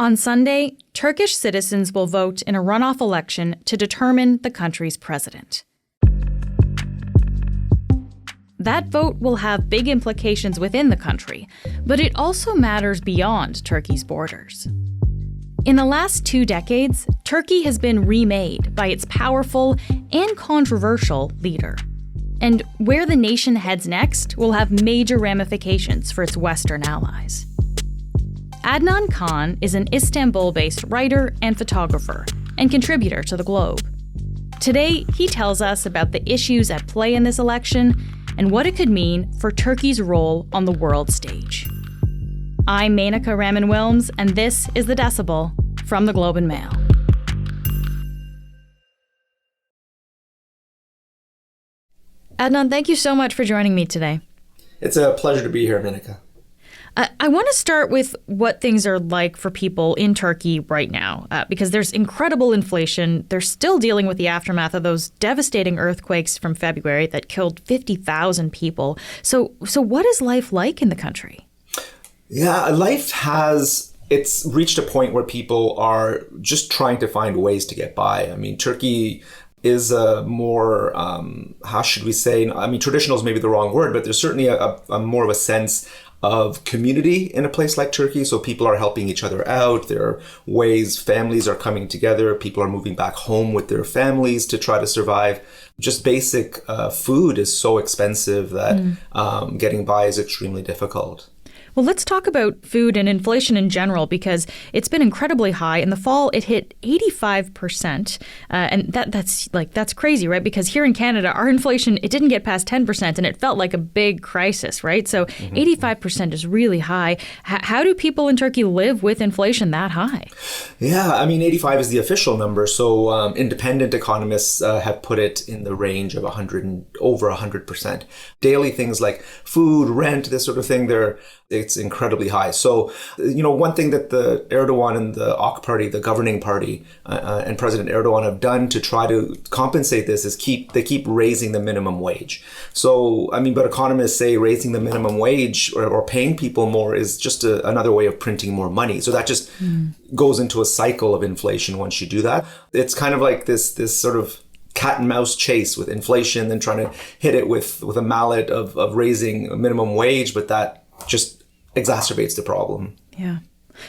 On Sunday, Turkish citizens will vote in a runoff election to determine the country's president. That vote will have big implications within the country, but it also matters beyond Turkey's borders. In the last 2 decades, Turkey has been remade by its powerful and controversial leader. And where the nation heads next will have major ramifications for its Western allies. Adnan Khan is an Istanbul-based writer and photographer and contributor to The Globe. Today, he tells us about the issues at play in this election and what it could mean for Turkey's role on the world stage. I'm Menaka Raman-Wilms, and this is The Decibel from The Globe and Mail. Adnan, thank you so much for joining me today. It's a pleasure to be here, Menaka. I want to start with what things are like for people in Turkey right now, because there's incredible inflation. They're still dealing with the aftermath of those devastating earthquakes from February that killed 50,000 people. So what is life like in the country? Yeah, it's reached a point where people are just trying to find ways to get by. I mean, Turkey is a more, how should we say, I mean, traditional is maybe the wrong word, but there's certainly a more of a sense of community in a place like Turkey. So people are helping each other out. There are ways families are coming together. People are moving back home with their families to try to survive. Just basic food is so expensive that getting by is extremely difficult. Well, let's talk about food and inflation in general, because it's been incredibly high. In the fall, it hit 85%. And that's crazy, right? Because here in Canada, our inflation, it didn't get past 10%, and it felt like a big crisis, right? So 85% is really high. How do people in Turkey live with inflation that high? Yeah, I mean, 85 is the official number. So independent economists have put it in the range of over 100%. Daily things like food, rent, this sort of thing, it's incredibly high. So, one thing that the Erdogan and the AK Party, the governing party, and President Erdogan have done to try to compensate this is they keep raising the minimum wage. So, I mean, but economists say raising the minimum wage or paying people more is just another way of printing more money. So that just goes into a cycle of inflation once you do that. It's kind of like this sort of cat and mouse chase with inflation, then trying to hit it with a mallet of raising a minimum wage, but that just exacerbates the problem. Yeah.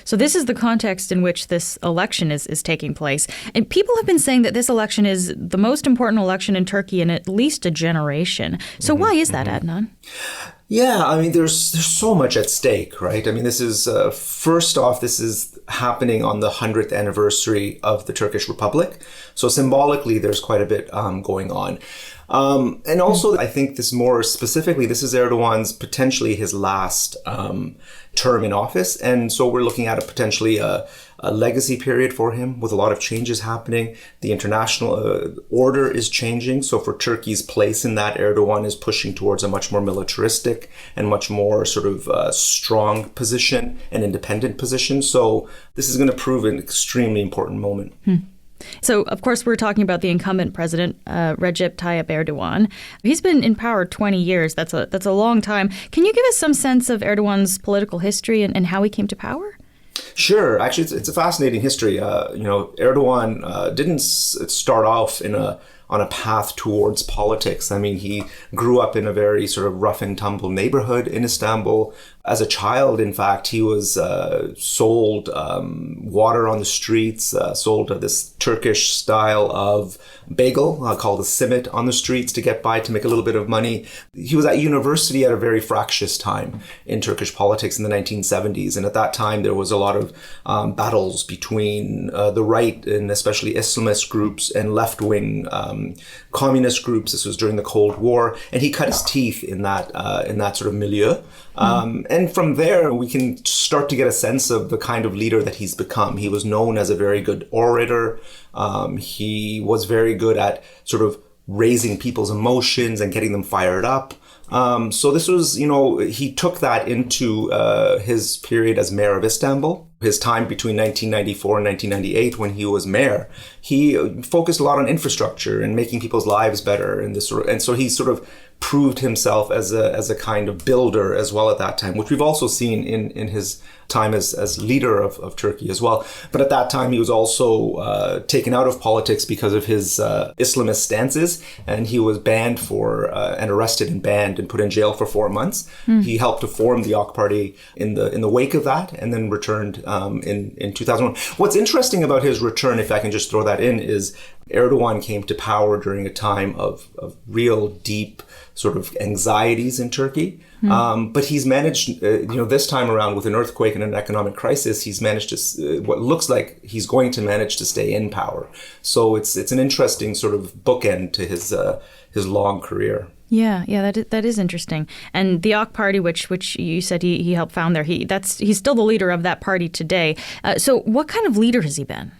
So this is the context in which this election is taking place. And people have been saying that this election is the most important election in Turkey in at least a generation. So why is that, Adnan? Yeah, I mean, there's so much at stake, right? I mean, this is, first off, this is happening on the 100th anniversary of the Turkish Republic. So symbolically, there's quite a bit going on. And also, I think this is Erdogan's potentially his last term in office. And so we're looking at potentially a legacy period for him with a lot of changes happening. The international order is changing. So for Turkey's place in that, Erdogan is pushing towards a much more militaristic and much more sort of strong position and independent position. So this is going to prove an extremely important moment. So, of course, we're talking about the incumbent president, Recep Tayyip Erdogan. He's been in power 20 years. That's a long time. Can you give us some sense of Erdogan's political history and how he came to power? Sure. Actually, it's a fascinating history. Erdogan didn't start off on a path towards politics. I mean, he grew up in a very sort of rough and tumble neighborhood in Istanbul. As a child, in fact, he was sold water on the streets, sold this Turkish style of bagel called a simit on the streets to get by, to make a little bit of money. He was at university at a very fractious time in Turkish politics in the 1970s. And at that time, there was a lot of battles between the right and especially Islamist groups and left-wing communist groups. This was during the Cold War. And he cut his teeth in that sort of milieu. And from there, we can start to get a sense of the kind of leader that he's become. He was known as a very good orator. He was very good at sort of raising people's emotions and getting them fired up. So this was, he took that into his period as mayor of Istanbul. His time between 1994 and 1998, when he was mayor, he focused a lot on infrastructure and making people's lives better. And so he sort of proved himself as a kind of builder as well at that time, which we've also seen in his time as leader of Turkey as well. But at that time, he was also taken out of politics because of his Islamist stances, and he was banned and arrested and banned and put in jail for 4 months. He helped to form the AK Party in the wake of that, and then returned in 2001. What's interesting about his return, if I can just throw that in, is Erdogan came to power during a time of real deep sort of anxieties in Turkey. But he's managed, this time around with an earthquake and an economic crisis, he's managed to, what looks like he's going to manage to stay in power. So it's an interesting sort of bookend to his long career. Yeah, that is interesting. And the AK Party, which you said he helped found there, he's still the leader of that party today. So what kind of leader has he been?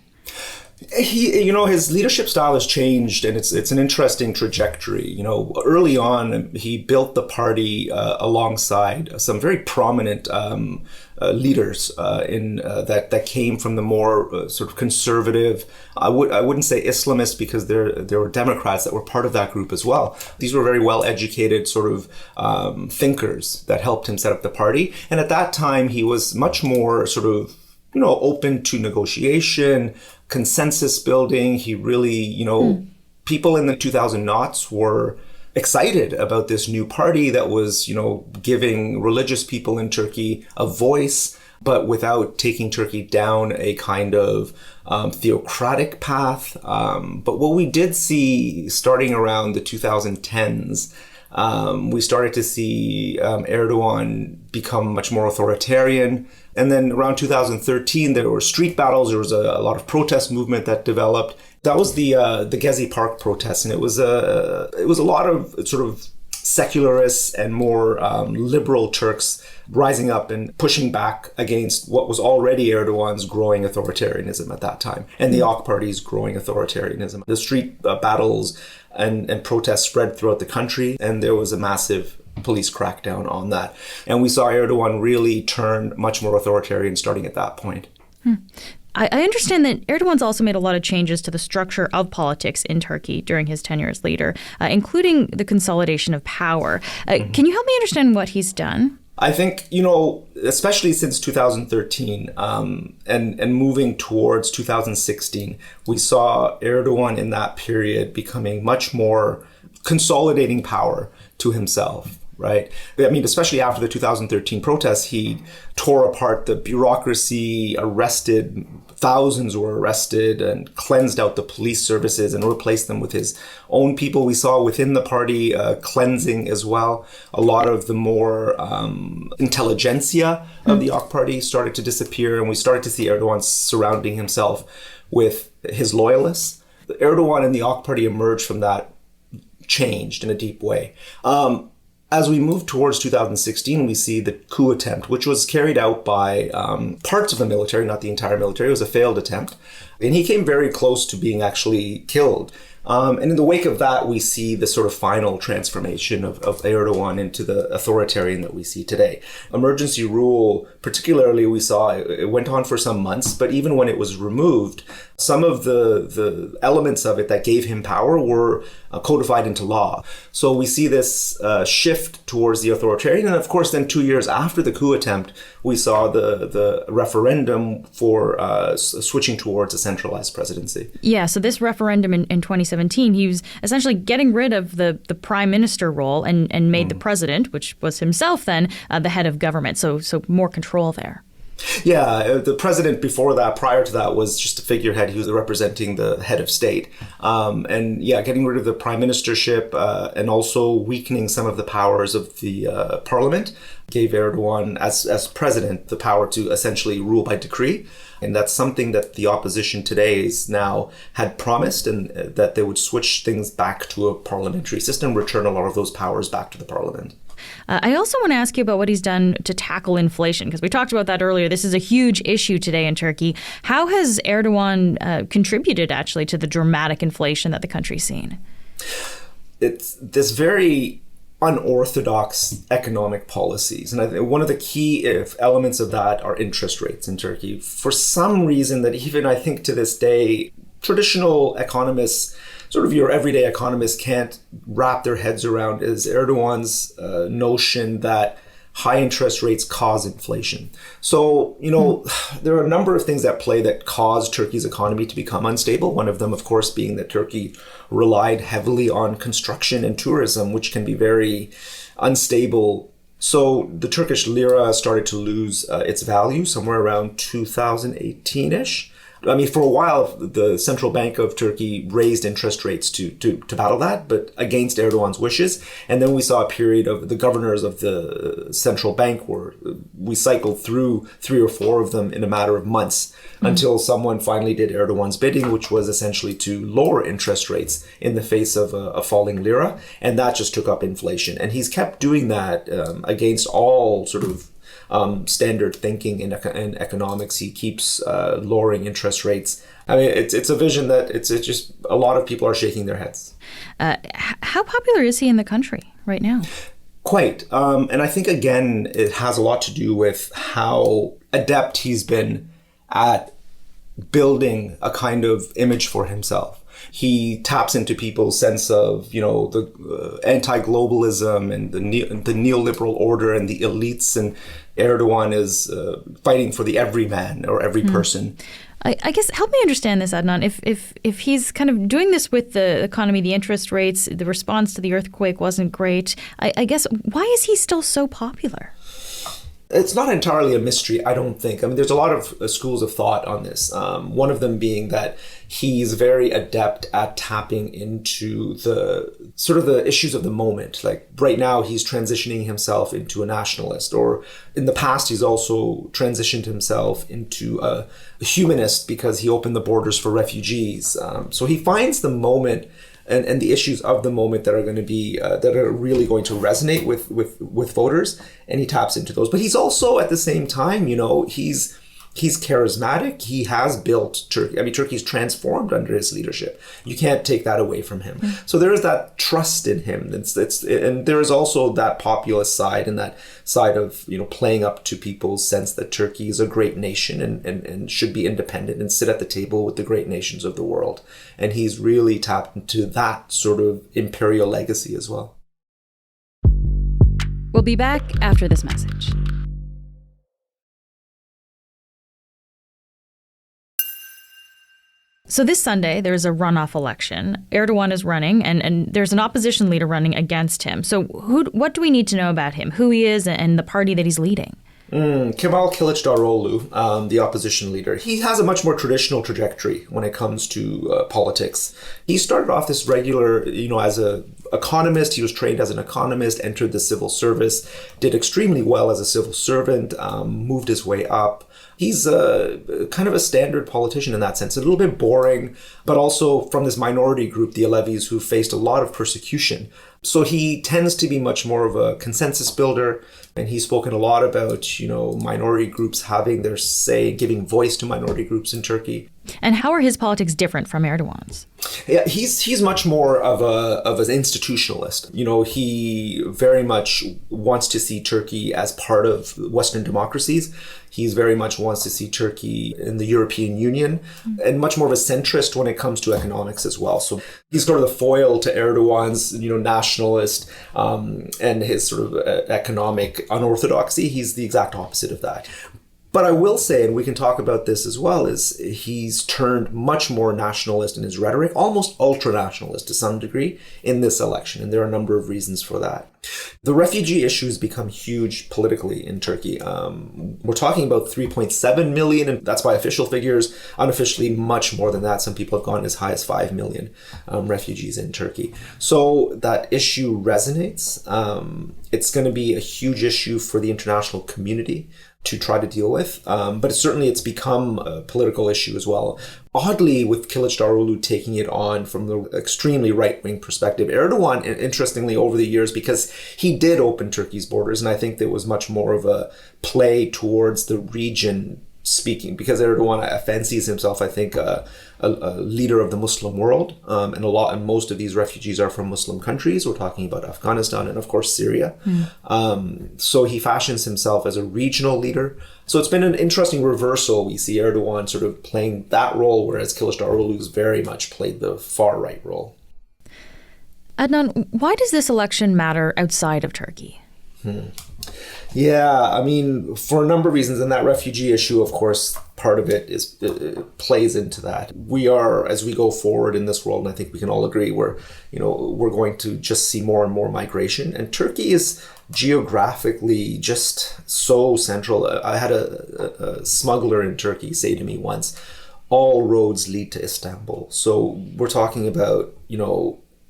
His leadership style has changed, and it's an interesting trajectory. Early on, he built the party alongside some very prominent leaders that came from the more sort of conservative. I wouldn't say Islamist, because there were Democrats that were part of that group as well. These were very well educated sort of thinkers that helped him set up the party. And at that time, he was much more sort of open to negotiation, consensus building. He really, people in the 2000 noughts were excited about this new party that was, giving religious people in Turkey a voice, but without taking Turkey down a kind of theocratic path. But what we did see starting around the 2010s, we started to see Erdogan become much more authoritarian. And then around 2013, there were street battles. There was a lot of protest movement that developed. That was the Gezi Park protests, and it was a lot of sort of secularists and more liberal Turks rising up and pushing back against what was already Erdogan's growing authoritarianism at that time, and the AK Party's growing authoritarianism. The street battles and protests spread throughout the country, and there was a massive police crackdown on that. And we saw Erdogan really turn much more authoritarian starting at that point. I understand that Erdogan's also made a lot of changes to the structure of politics in Turkey during his tenure as leader, including the consolidation of power. Can you help me understand what he's done? I think, especially since 2013 and moving towards 2016, we saw Erdogan in that period becoming much more consolidating power to himself. Right. I mean, especially after the 2013 protests, he tore apart the bureaucracy, arrested, thousands were arrested, and cleansed out the police services and replaced them with his own people. We saw within the party cleansing as well. A lot of the more intelligentsia of the AK Party started to disappear, and we started to see Erdogan surrounding himself with his loyalists. Erdogan and the AK Party emerged from that changed in a deep way. As we move towards 2016, we see the coup attempt, which was carried out by parts of the military, not the entire military. It was a failed attempt. And he came very close to being actually killed. And in the wake of that, we see the sort of final transformation of Erdogan into the authoritarian that we see today. Emergency rule, particularly, we saw it went on for some months, but even when it was removed, some of the elements of it that gave him power were codified into law. So we see this shift towards the authoritarian. And of course, then 2 years after the coup attempt, we saw the referendum for switching towards a centralized presidency. Yeah, so this referendum in 2017, he was essentially getting rid of the prime minister role and made the president, which was himself then, the head of government. So more control there. Yeah, the president before that, prior to that, was just a figurehead. He was representing the head of state. And yeah, getting rid of the prime ministership and also weakening some of the powers of the parliament gave Erdogan, as president, the power to essentially rule by decree. And that's something that the opposition today is now had promised, and that they would switch things back to a parliamentary system, return a lot of those powers back to the parliament. I also want to ask you about what he's done to tackle inflation, because we talked about that earlier. This is a huge issue today in Turkey. How has Erdogan contributed actually to the dramatic inflation that the country's seen? It's this very unorthodox economic policies. And I think one of the key elements of that are interest rates in Turkey. For some reason that even I think to this day, traditional economists sort of your everyday economist can't wrap their heads around is Erdogan's notion that high interest rates cause inflation. So, there are a number of things at play that cause Turkey's economy to become unstable. One of them, of course, being that Turkey relied heavily on construction and tourism, which can be very unstable. So the Turkish lira started to lose its value somewhere around 2018-ish. I mean, for a while, the central bank of Turkey raised interest rates to battle that, but against Erdogan's wishes. And then we saw a period of the governors of the central bank where we cycled through 3 or 4 of them in a matter of months until someone finally did Erdogan's bidding, which was essentially to lower interest rates in the face of a falling lira. And that just took up inflation. And he's kept doing that against all sort of standard thinking in economics. He keeps lowering interest rates. I mean, it's a vision that it's just a lot of people are shaking their heads. How popular is he in the country right now? Quite. And I think, again, it has a lot to do with how adept he's been at building a kind of image for himself. He taps into people's sense of, the anti-globalism and the neoliberal order and the elites, and Erdogan is fighting for the everyman or every person. I guess help me understand this, Adnan. If he's kind of doing this with the economy, the interest rates, the response to the earthquake wasn't great, I guess why is he still so popular? It's not entirely a mystery, I don't think. I mean, there's a lot of schools of thought on this. One of them being that he's very adept at tapping into the sort of the issues of the moment. Like right now, he's transitioning himself into a nationalist, or in the past, he's also transitioned himself into a humanist because he opened the borders for refugees. So he finds the moment and the issues of the moment that are going to be that are really going to resonate with voters, and he taps into those. But he's also at the same time, he's charismatic. He has built Turkey. I mean, Turkey's transformed under his leadership. You can't take that away from him. So there is that trust in him. And there is also that populist side and that side of, playing up to people's sense that Turkey is a great nation and should be independent and sit at the table with the great nations of the world. And he's really tapped into that sort of imperial legacy as well. We'll be back after this message. So this Sunday, there's a runoff election. Erdogan is running, and there's an opposition leader running against him. So what do we need to know about him, who he is, and the party that he's leading? Kemal Kılıçdaroğlu, the opposition leader, he has a much more traditional trajectory when it comes to politics. He started off this regular, as an economist. He was trained as an economist, entered the civil service, did extremely well as a civil servant, moved his way up. He's kind of a standard politician in that sense, a little bit boring, but also from this minority group, the Alevis, who faced a lot of persecution. So he tends to be much more of a consensus builder, and he's spoken a lot about, minority groups having their say, giving voice to minority groups in Turkey. And how are his politics different from Erdogan's? Yeah, he's much more of an institutionalist. He very much wants to see Turkey as part of Western democracies. He's very much wants to see Turkey in the European Union, and much more of a centrist when it comes to economics as well. So he's sort of the foil to Erdogan's, nationalist and his sort of economic unorthodoxy. He's the exact opposite of that. But I will say, and we can talk about this as well, is he's turned much more nationalist in his rhetoric, almost ultra-nationalist to some degree in this election. And there are a number of reasons for that. The refugee issue has become huge politically in Turkey. We're talking about 3.7 million, and that's by official figures. Unofficially, much more than that. Some people have gone as high as 5 million refugees in Turkey. So that issue resonates. It's going to be a huge issue for the international community to try to deal with. But it's become a political issue as well. Oddly, with Kılıçdaroğlu taking it on from the extremely right-wing perspective, Erdogan, interestingly, over the years, because he did open Turkey's borders, and I think there was much more of a play towards the region speaking, because Erdogan fancies himself, I think, a leader of the Muslim world, and most of these refugees are from Muslim countries. We're talking about Afghanistan and, of course, Syria. So he fashions himself as a regional leader. So it's been an interesting reversal. We see Erdogan sort of playing that role, whereas Kılıçdaroğlu's very much played the far right role. Adnan, why does this election matter outside of Turkey? Yeah, I mean, for a number of reasons, and that refugee issue, of course, part of it plays into that. We are, as we go forward in this world, and I think we can all agree, we're going to just see more and more migration. And Turkey is geographically just so central. I had a smuggler in Turkey say to me once, all roads lead to Istanbul. So we're talking about,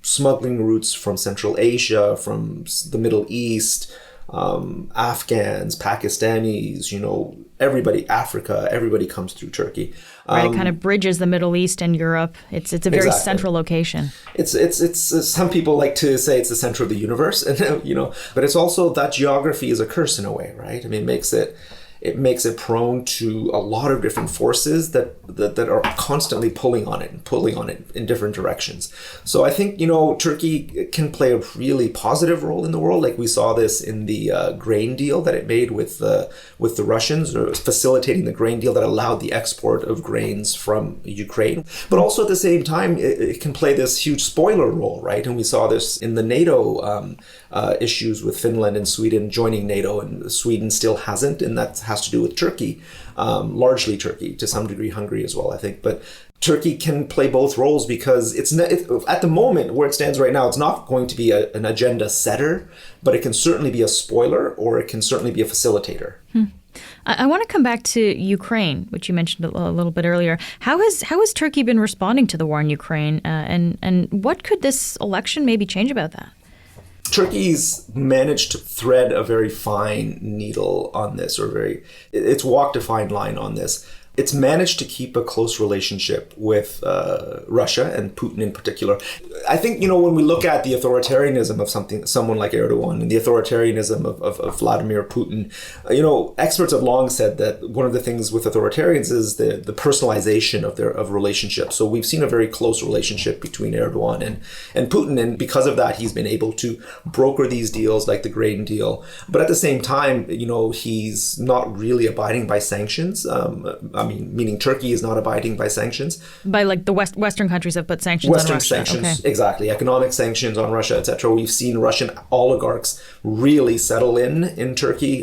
smuggling routes from Central Asia, from the Middle East, Afghans, Pakistanis, everybody, Africa, everybody comes through Turkey. Right, it kind of bridges the Middle East and Europe. It's a very central location. It's some people like to say it's the center of the universe, and but it's also that geography is a curse in a way, right? I mean, it makes it prone to a lot of different forces that are constantly pulling on it in different directions. So I think, Turkey can play a really positive role in the world. Like we saw this in the grain deal that it made with the Russians, or facilitating the grain deal that allowed the export of grains from Ukraine. But also at the same time, it can play this huge spoiler role, right? And we saw this in the NATO issues with Finland and Sweden joining NATO, and Sweden still hasn't, and that has to do with Turkey, largely Turkey, to some degree Hungary as well, I think. But Turkey can play both roles because at the moment where it stands right now, it's not going to be an agenda setter, but it can certainly be a spoiler, or it can certainly be a facilitator. I want to come back to Ukraine, which you mentioned a little bit earlier. How has Turkey been responding to the war in Ukraine, and what could this election maybe change about that? Turkey's managed to thread a very fine needle on this, it's walked a fine line on this. It's managed to keep a close relationship with Russia and Putin in particular. I think, when we look at the authoritarianism of someone like Erdogan and the authoritarianism of Vladimir Putin, experts have long said that one of the things with authoritarians is the personalization of relationships. So we've seen a very close relationship between Erdogan and Putin, and because of that, he's been able to broker these deals like the grain deal. But at the same time, he's not really abiding by sanctions. Meaning Turkey is not abiding by sanctions. By like the Western countries have put sanctions on Russia. Western sanctions, okay. Exactly. Economic sanctions on Russia, etc. We've seen Russian oligarchs really settle in Turkey.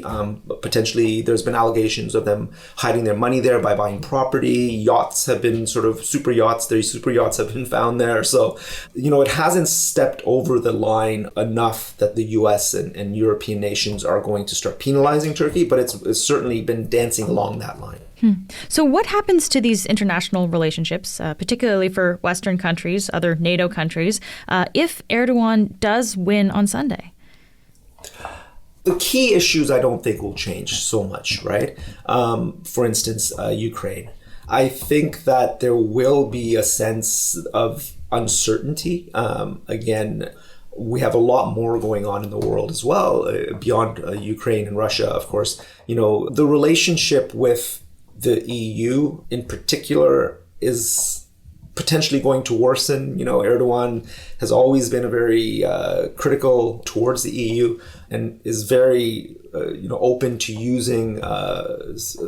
Potentially, there's been allegations of them hiding their money there by buying property. Yachts have been super yachts. Their super yachts have been found there. So, it hasn't stepped over the line enough that the U.S. and European nations are going to start penalizing Turkey, but it's certainly been dancing along that line. So what happens to these international relationships, particularly for Western countries, other NATO countries, if Erdogan does win on Sunday? The key issues I don't think will change so much, right? For instance, Ukraine. I think that there will be a sense of uncertainty. Again, we have a lot more going on in the world as well, beyond Ukraine and Russia, of course. The relationship with the EU in particular is potentially going to worsen. Erdogan has always been a very critical towards the EU and is very open to using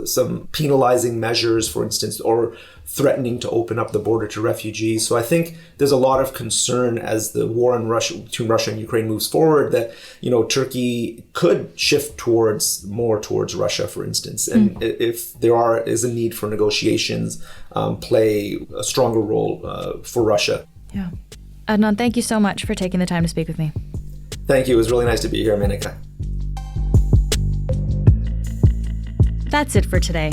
some penalizing measures, for instance, or threatening to open up the border to refugees. So I think there's a lot of concern as the war between Russia and Ukraine moves forward that, Turkey could shift more towards Russia, for instance. And if there is a need for negotiations, play a stronger role for Russia. Yeah. Adnan, thank you so much for taking the time to speak with me. Thank you. It was really nice to be here, Menaka. That's it for today.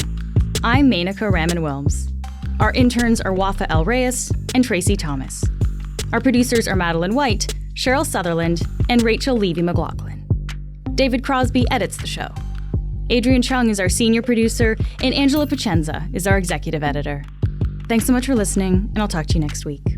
I'm Menaka Raman-Wilms. Our interns are Wafa El Reyes and Tracy Thomas. Our producers are Madeline White, Cheryl Sutherland, and Rachel Levy-McLaughlin. David Crosby edits the show. Adrian Chung is our senior producer, and Angela Pacenza is our executive editor. Thanks so much for listening, and I'll talk to you next week.